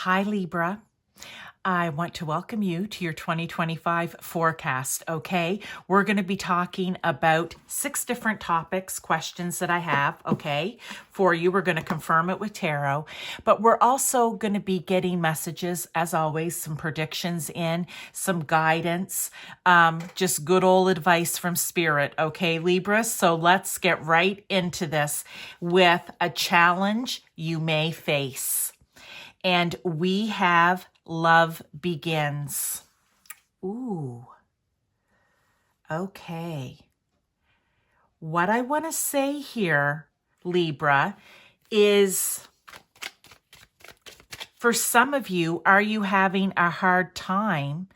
Hi, Libra. I want to welcome you to your 2025 forecast, okay? We're going to be talking about 6 different topics, questions that I have, okay, for you. We're going to confirm it with tarot, but we're also going to be getting messages, as always, some predictions in, some guidance, just good old advice from Spirit, okay, Libra? So let's get right into this with a challenge you may face. And we have love begins. Ooh, okay. What I want to say here, Libra, is for some of you, are you having a hard time,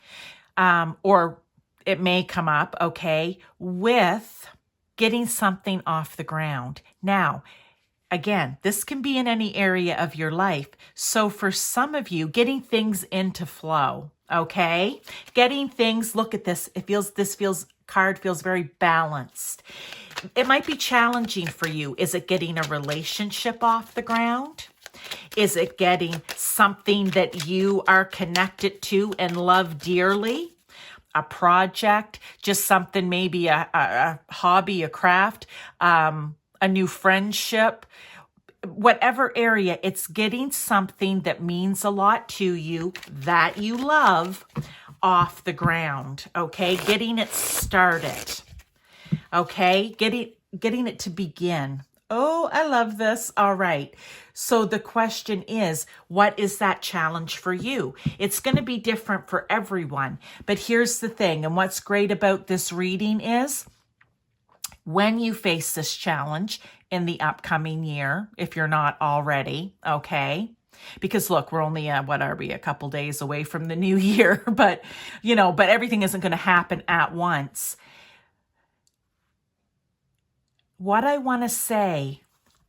or it may come up, okay, with getting something off the ground? Now, again, this can be in any area of your life. So for some of you, getting things into flow, okay? Getting things, look at this. Card feels very balanced. It might be challenging for you. Is it getting a relationship off the ground? Is it getting something that you are connected to and love dearly? A project, just something, maybe a hobby, a craft, a new friendship, whatever area, it's getting something that means a lot to you that you love off the ground, okay? Getting it started, okay? Getting it to begin. Oh, I love this. All right. So the question is, what is that challenge for you? It's going to be different for everyone. But here's the thing, and what's great about this reading is, when you face this challenge in the upcoming year, if you're not already, okay? Because look, we're only, a couple days away from the new year, but everything isn't going to happen at once. What I want to say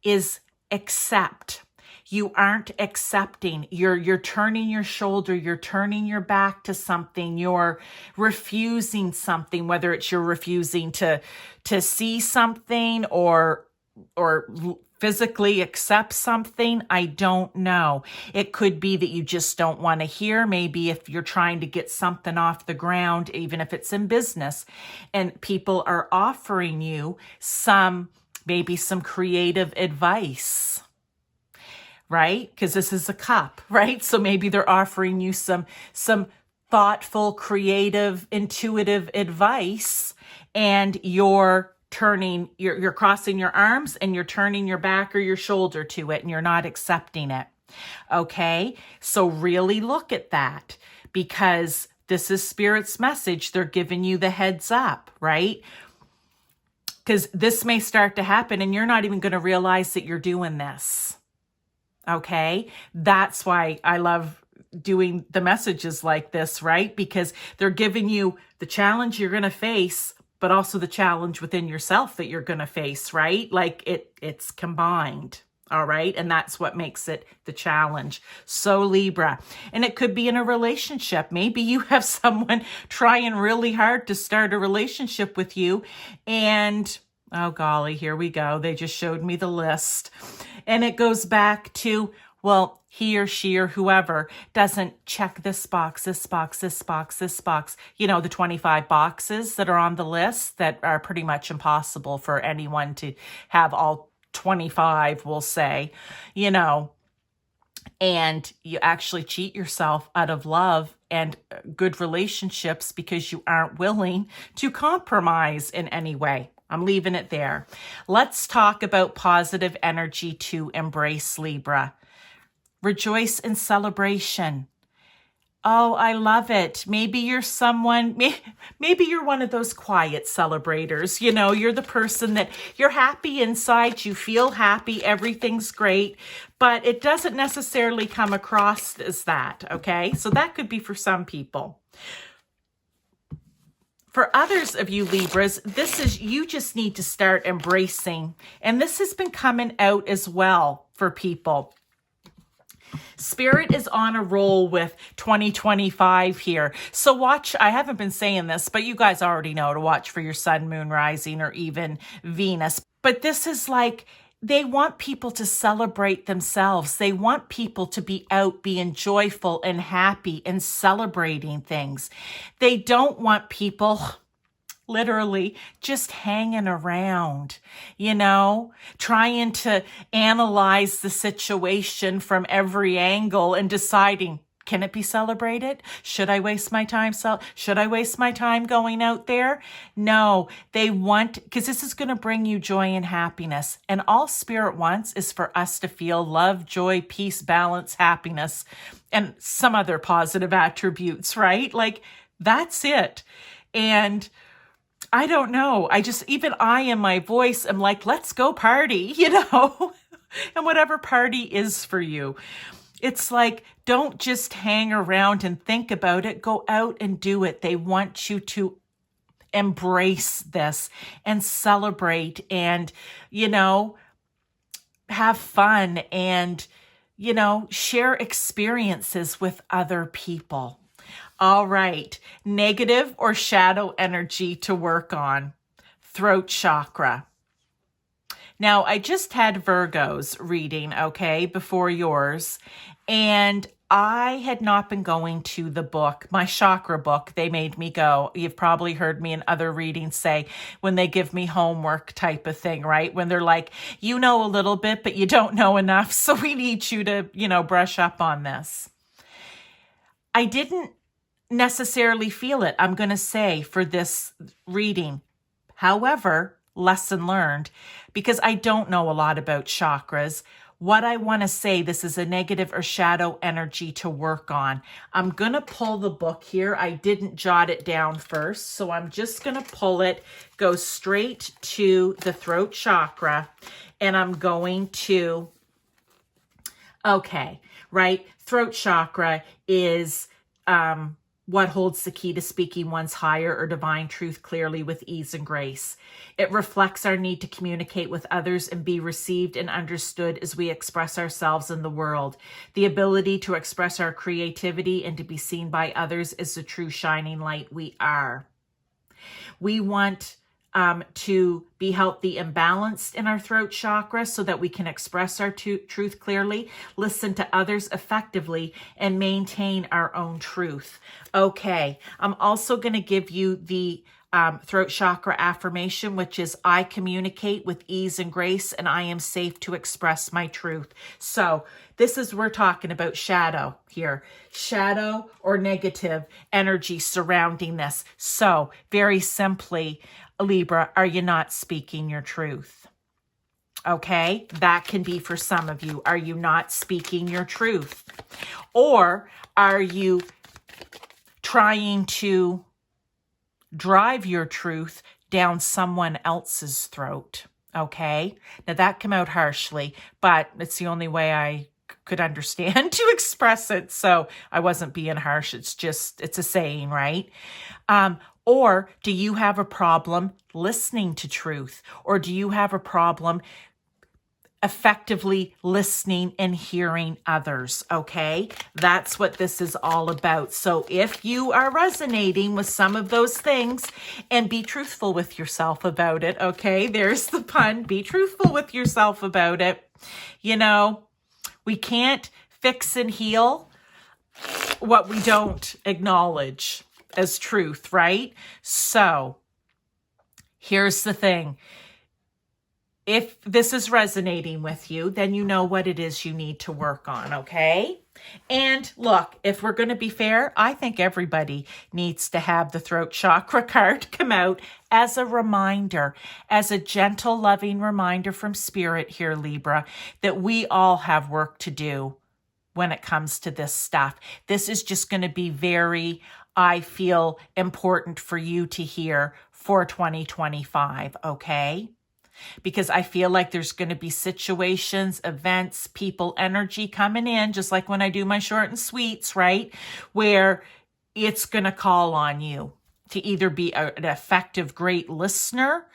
is accept. You aren't accepting. You're turning your shoulder. You're turning your back to something. You're refusing something, whether it's you're refusing to see something or physically accept something. I don't know. It could be that you just don't want to hear. Maybe if you're trying to get something off the ground, even if it's in business, and people are offering you maybe some creative advice, right? Because this is a cup, right? So maybe they're offering you some thoughtful, creative, intuitive advice, and you're crossing your arms and you're turning your back or your shoulder to it, and you're not accepting it. Okay? So really look at that, because this is Spirit's message. They're giving you the heads up, right? Because this may start to happen and you're not even going to realize that you're doing this. Okay? That's why I love doing the messages like this, right? Because they're giving you the challenge you're going to face, but also the challenge within yourself that you're going to face, right? Like it's combined. All right. And that's what makes it the challenge. So Libra, and it could be in a relationship. Maybe you have someone trying really hard to start a relationship with you, and oh golly, here we go. They just showed me the list, and it goes back to, well, he or she or whoever doesn't check this box, this box, this box, this box, the 25 boxes that are on the list that are pretty much impossible for anyone to have all 25, we'll say, and you actually cheat yourself out of love and good relationships because you aren't willing to compromise in any way. I'm leaving it there. Let's talk about positive energy to embrace, Libra. Rejoice in celebration. Oh, I love it. Maybe you're maybe you're one of those quiet celebrators. You're the person that you're happy inside. You feel happy. Everything's great, but it doesn't necessarily come across as that. Okay. So that could be for some people. For others of you Libras, you just need to start embracing. And this has been coming out as well for people. Spirit is on a roll with 2025 here. So watch, I haven't been saying this, but you guys already know to watch for your sun, moon, rising, or even Venus. But this is like they want people to celebrate themselves. They want people to be out being joyful and happy and celebrating things. They don't want people literally just hanging around, trying to analyze the situation from every angle and deciding, can it be celebrated? Should I waste my time? Should I waste my time going out there? No, they want, because this is going to bring you joy and happiness. And all Spirit wants is for us to feel love, joy, peace, balance, happiness, and some other positive attributes, right? Like, that's it. And I don't know. Even I in my voice am like, let's go party, and whatever party is for you. It's like, don't just hang around and think about it. Go out and do it. They want you to embrace this and celebrate and, have fun and, share experiences with other people. All right. Negative or shadow energy to work on. Throat chakra. Now, I just had Virgo's reading, before yours, and I had not been going to the book, my chakra book. They made me go. You've probably heard me in other readings say when they give me homework type of thing, right? When they're like, you know a little bit, but you don't know enough, so we need you to, brush up on this. I didn't necessarily feel it, I'm going to say, for this reading. However, lesson learned, because I don't know a lot about chakras. What I want to say, this is a negative or shadow energy to work on. I'm going to pull the book here. I didn't jot it down first, so I'm just going to pull it, go straight to the throat chakra, and I'm going to, throat chakra is what holds the key to speaking one's higher or divine truth clearly with ease and grace. It reflects our need to communicate with others and be received and understood as we express ourselves in the world. The ability to express our creativity and to be seen by others is the true shining light we are. We want to be healthy and balanced in our throat chakra so that we can express our truth clearly, listen to others effectively, and maintain our own truth. Okay, I'm also going to give you the throat chakra affirmation, which is, I communicate with ease and grace, and I am safe to express my truth. So we're talking about shadow here, shadow or negative energy surrounding this. So very simply, Libra, are you not speaking your truth? Okay, that can be for some of you. Are you not speaking your truth? Or are you trying to drive your truth down someone else's throat? Okay, now that came out harshly, but it's the only way I could understand to express it. So I wasn't being harsh. It's a saying, right? Or do you have a problem listening to truth? Or do you have a problem effectively listening and hearing others? Okay, that's what this is all about. So if you are resonating with some of those things, and be truthful with yourself about it, okay? There's the pun. Be truthful with yourself about it. We can't fix and heal what we don't acknowledge as truth, right? So here's the thing. If this is resonating with you, then you know what it is you need to work on, okay? And look, if we're going to be fair, I think everybody needs to have the throat chakra card come out as a reminder, as a gentle, loving reminder from Spirit here, Libra, that we all have work to do when it comes to this stuff. This is just going to be very, I feel, important for you to hear for 2025, okay? Because I feel like there's going to be situations, events, people, energy coming in, just like when I do my short and sweets, right? Where it's going to call on you to either be an effective, great listener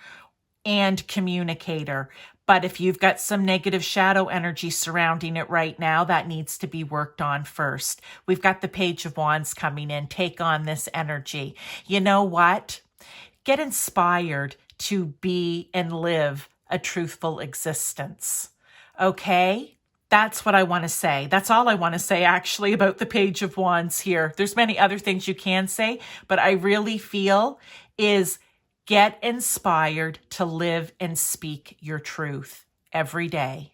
and communicator. But if you've got some negative shadow energy surrounding it right now, that needs to be worked on first. We've got the Page of Wands coming in. Take on this energy. You know what? Get inspired to be and live a truthful existence. Okay? That's what I want to say. That's all I want to say actually about the Page of Wands here. There's many other things you can say, but I really feel is get inspired to live and speak your truth every day,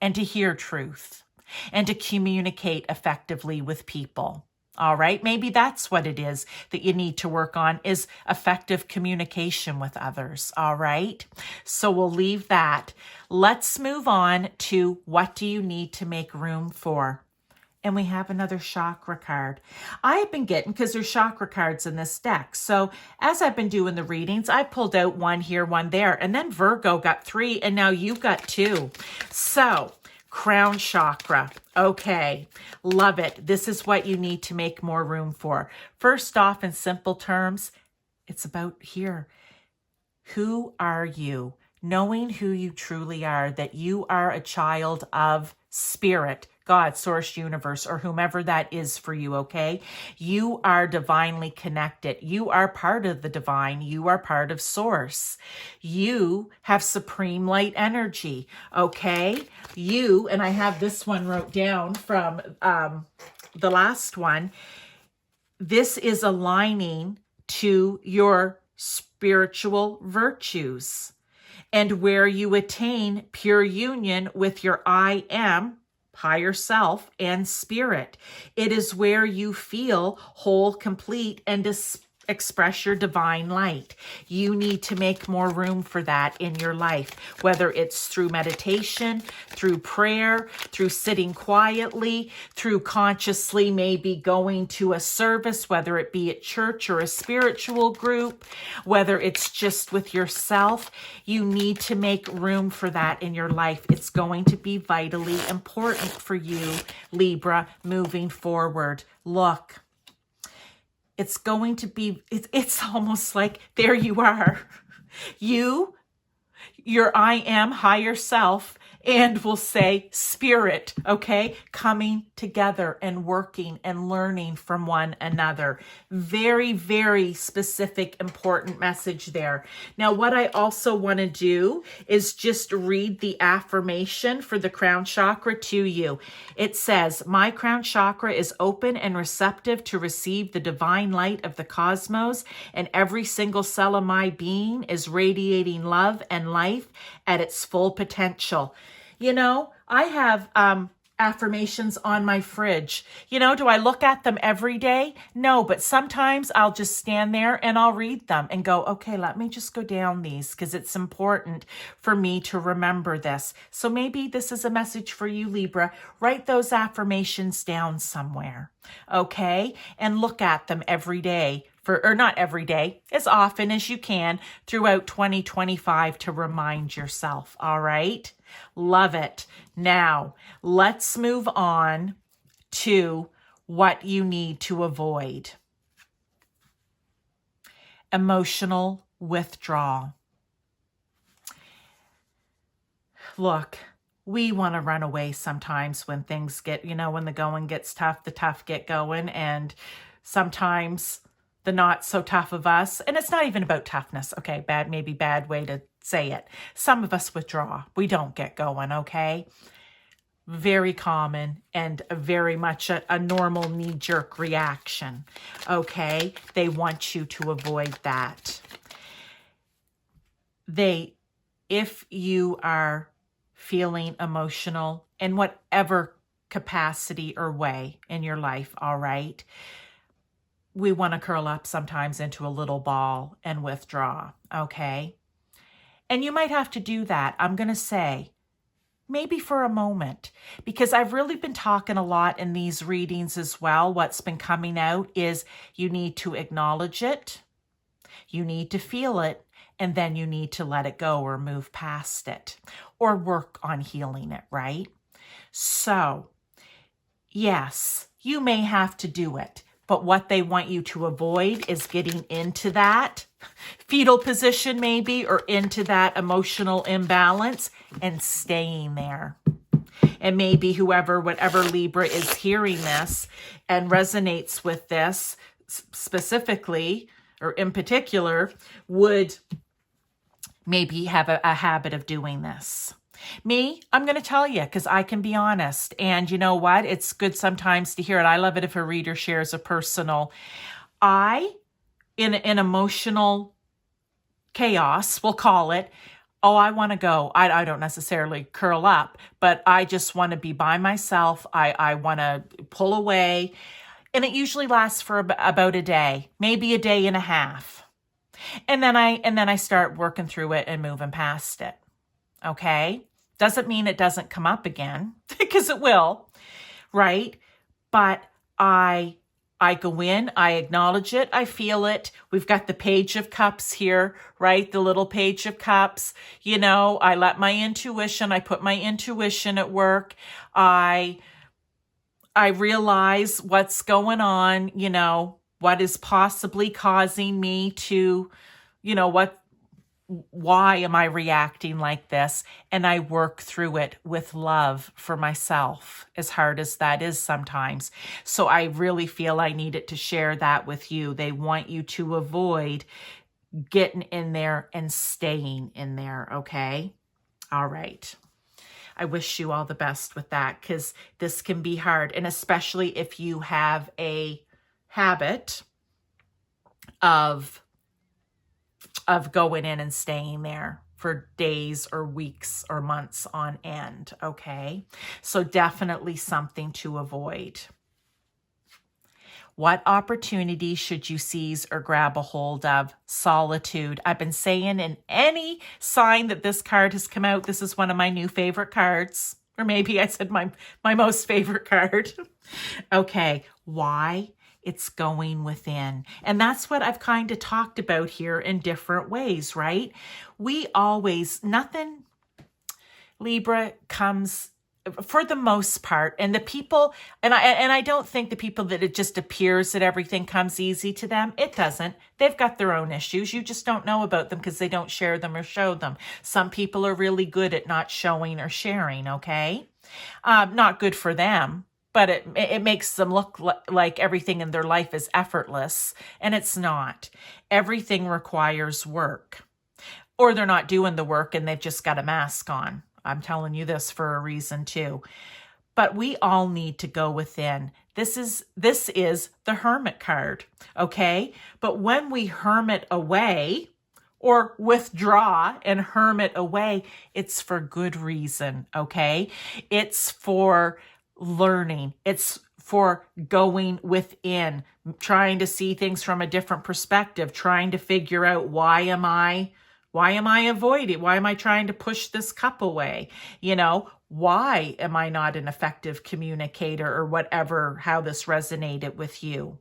and to hear truth, and to communicate effectively with people. All right, maybe that's what it is that you need to work on, is effective communication with others. All right, so we'll leave that. Let's move on to what do you need to make room for? And we have another chakra card. I've been getting, because there's chakra cards in this deck. So as I've been doing the readings, I pulled out one here, one there, and then Virgo got 3, and now you've got 2. So crown chakra. Okay, love it. This is what you need to make more room for. First off, in simple terms, it's about here. Who are you? Knowing who you truly are, that you are a child of spirit, God, source, universe, or whomever that is for you, okay? You are divinely connected. You are part of the divine. You are part of source. You have supreme light energy, okay? You, and I have this one wrote down from the last one, this is aligning to your spiritual virtues and where you attain pure union with your I am, higher self, and spirit. It is where you feel whole, complete, and express your divine light. You need to make more room for that in your life, whether it's through meditation, through prayer, through sitting quietly, through consciously maybe going to a service, whether it be at church or a spiritual group, whether it's just with yourself. You need to make room for that in your life. It's going to be vitally important for you, Libra, moving forward. Look, it's going to be, it's almost like there you are. Your I am higher self, and we'll say spirit, okay? Coming together and working and learning from one another. Very, very specific, important message there. Now, what I also want to do is just read the affirmation for the crown chakra to you. It says, my crown chakra is open and receptive to receive the divine light of the cosmos, and every single cell of my being is radiating love and life at its full potential. You know, I have affirmations on my fridge. You know, do I look at them every day? No, but sometimes I'll just stand there and I'll read them and go, okay, let me just go down these because it's important for me to remember this. So maybe this is a message for you, Libra. Write those affirmations down somewhere, okay? And look at them every day. Or not every day, as often as you can throughout 2025 to remind yourself, all right? Love it. Now, let's move on to what you need to avoid. Emotional withdrawal. Look, we want to run away sometimes when things get, when the going gets tough, the tough get going, and sometimes the not so tough of us, and it's not even about toughness, okay, maybe bad way to say it. Some of us withdraw. We don't get going, okay? Very common and very much a normal knee-jerk reaction, okay? They want you to avoid that. If you are feeling emotional in whatever capacity or way in your life, all right, we want to curl up sometimes into a little ball and withdraw, okay? And you might have to do that, I'm going to say, maybe for a moment, because I've really been talking a lot in these readings as well. What's been coming out is you need to acknowledge it, you need to feel it, and then you need to let it go or move past it or work on healing it, right? So, yes, you may have to do it. But what they want you to avoid is getting into that fetal position maybe, or into that emotional imbalance and staying there. And maybe whatever Libra is hearing this and resonates with this specifically, or in particular, would maybe have a habit of doing this. Me, I'm going to tell you because I can be honest. And you know what? It's good sometimes to hear it. I love it if a reader shares a personal. In emotional chaos, we'll call it, I want to go. I don't necessarily curl up, but I just want to be by myself. I want to pull away. And it usually lasts for about a day, maybe a day and a half. And then I start working through it and moving past it. Okay? Doesn't mean it doesn't come up again, because it will, right? But I go in, I acknowledge it, I feel it. We've got the Page of Cups here, right? The little Page of Cups. I let my intuition, I put my intuition at work. I realize what's going on, what is possibly causing me to, why am I reacting like this? And I work through it with love for myself, as hard as that is sometimes. So I really feel I needed to share that with you. They want you to avoid getting in there and staying in there, okay? All right. I wish you all the best with that, because this can be hard. And especially if you have a habit of going in and staying there for days or weeks or months on end, okay? So definitely something to avoid. What opportunity should you seize or grab a hold of? Solitude. I've been saying in any sign that this card has come out, this is one of my new favorite cards. Or maybe I said my most favorite card. Okay, why? It's going within. And that's what I've kind of talked about here in different ways, right? Nothing, Libra, comes for the most part, and the people, and I don't think the people that it just appears that everything comes easy to them. It doesn't. They've got their own issues. You just don't know about them because they don't share them or show them. Some people are really good at not showing or sharing, okay? Not good for them, but it makes them look like everything in their life is effortless, and it's not. Everything requires work, or they're not doing the work and they've just got a mask on. I'm telling you this for a reason too. But we all need to go within. This is the Hermit card, okay? But when we hermit away or withdraw and hermit away, it's for good reason, okay? It's for learning. It's for going within, trying to see things from a different perspective, trying to figure out why am I avoiding? Why am I trying to push this cup away? Why am I not an effective communicator, or whatever, how this resonated with you?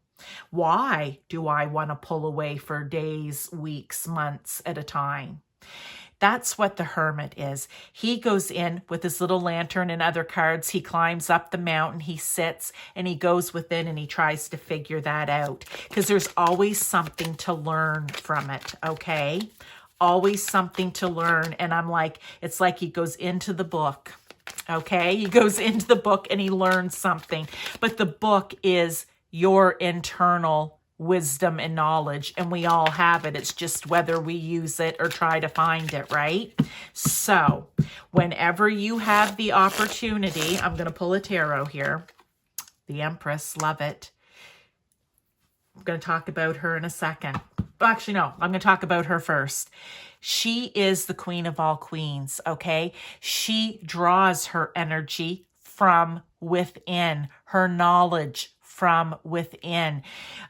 Why do I want to pull away for days, weeks, months at a time? That's what the Hermit is. He goes in with his little lantern and other cards. He climbs up the mountain, he sits, and he goes within and he tries to figure that out, because there's always something to learn from it, okay? Always something to learn. And I'm like, it's like he goes into the book, okay? He goes into the book and he learns something. But the book is your internal wisdom and knowledge, and we all have it. It's just whether we use it or try to find it, right? So whenever you have the opportunity, I'm going to pull a tarot here. The Empress, love it. I'm going to talk about her in a second. Actually, no, I'm going to talk about her first. She is the queen of all queens, okay? She draws her energy from within, her knowledge from within,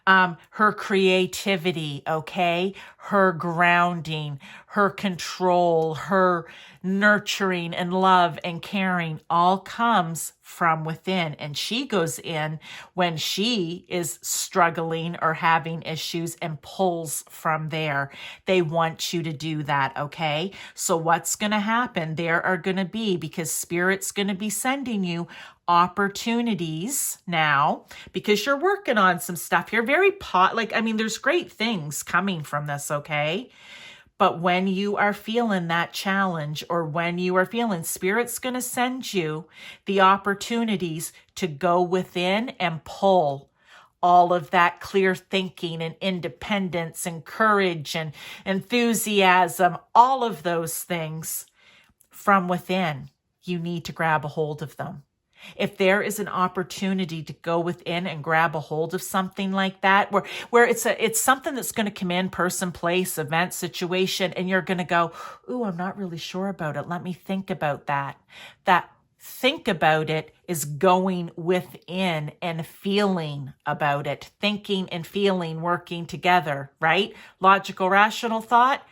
her creativity, okay? Her grounding, her control, her nurturing and love and caring all comes from within. And she goes in when she is struggling or having issues and pulls from there. They want you to do that, okay? So what's going to happen? There are going to be, because Spirit's going to be sending you opportunities now, because you're working on some stuff here. There's great things coming from this, okay? But when you are feeling that challenge, or when you are feeling, Spirit's going to send you the opportunities to go within and pull all of that clear thinking and independence and courage and enthusiasm, all of those things from within. You need to grab a hold of them. If there is an opportunity to go within and grab a hold of something like that, where it's something that's going to come in, person, place, event, situation, and you're going to go, ooh, I'm not really sure about it. Let me think about that. That think about it is going within and feeling about it, thinking and feeling working together, right? Logical, rational thought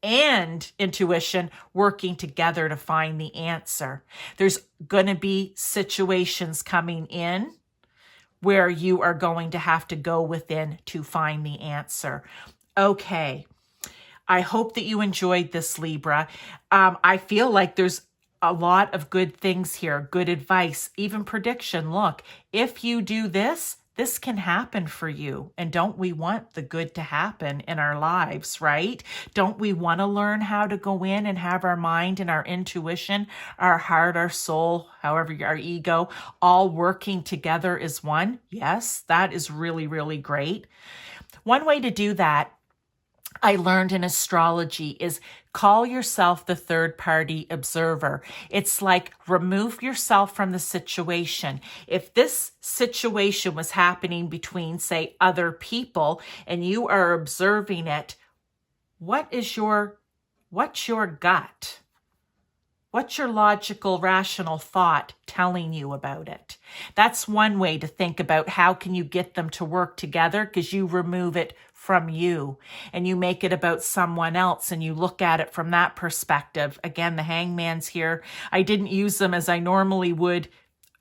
and intuition working together to find the answer. There's going to be situations coming in where you are going to have to go within to find the answer. Okay. I hope that you enjoyed this, Libra. I feel like there's a lot of good things here, good advice, even prediction. Look, if you do this, this can happen for you. And don't we want the good to happen in our lives, right? Don't we want to learn how to go in and have our mind and our intuition, our heart, our soul, however, our ego, all working together as one? Yes, that is really, really great. One way to do that, I learned in astrology, is call yourself the third party observer. It's like remove yourself from the situation. If this situation was happening between, say, other people and you are observing it, what's your gut? What's your logical, rational thought telling you about it? That's one way to think about how can you get them to work together, because you remove it from you and you make it about someone else and you look at it from that perspective. Again, the hangman's here. I didn't use them as I normally would,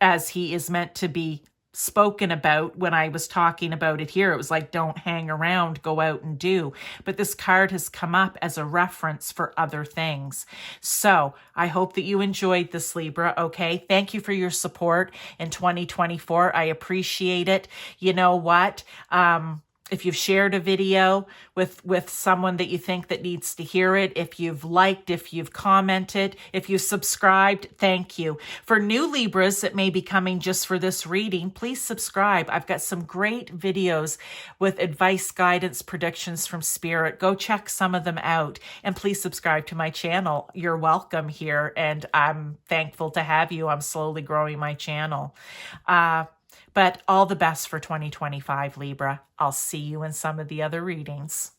as he is meant to be spoken about when I was talking about it here. It was like, don't hang around, go out and do. But this card has come up as a reference for other things. So I hope that you enjoyed this, Libra. Okay. Thank you for your support in 2024. I appreciate it. You know what? If you've shared a video with someone that you think that needs to hear it, if you've liked, if you've commented, if you subscribed, thank you. For new Libras that may be coming just for this reading, please subscribe. I've got some great videos with advice, guidance, predictions from Spirit. Go check some of them out and please subscribe to my channel. You're welcome here and I'm thankful to have you. I'm slowly growing my channel. But all the best for 2025, Libra. I'll see you in some of the other readings.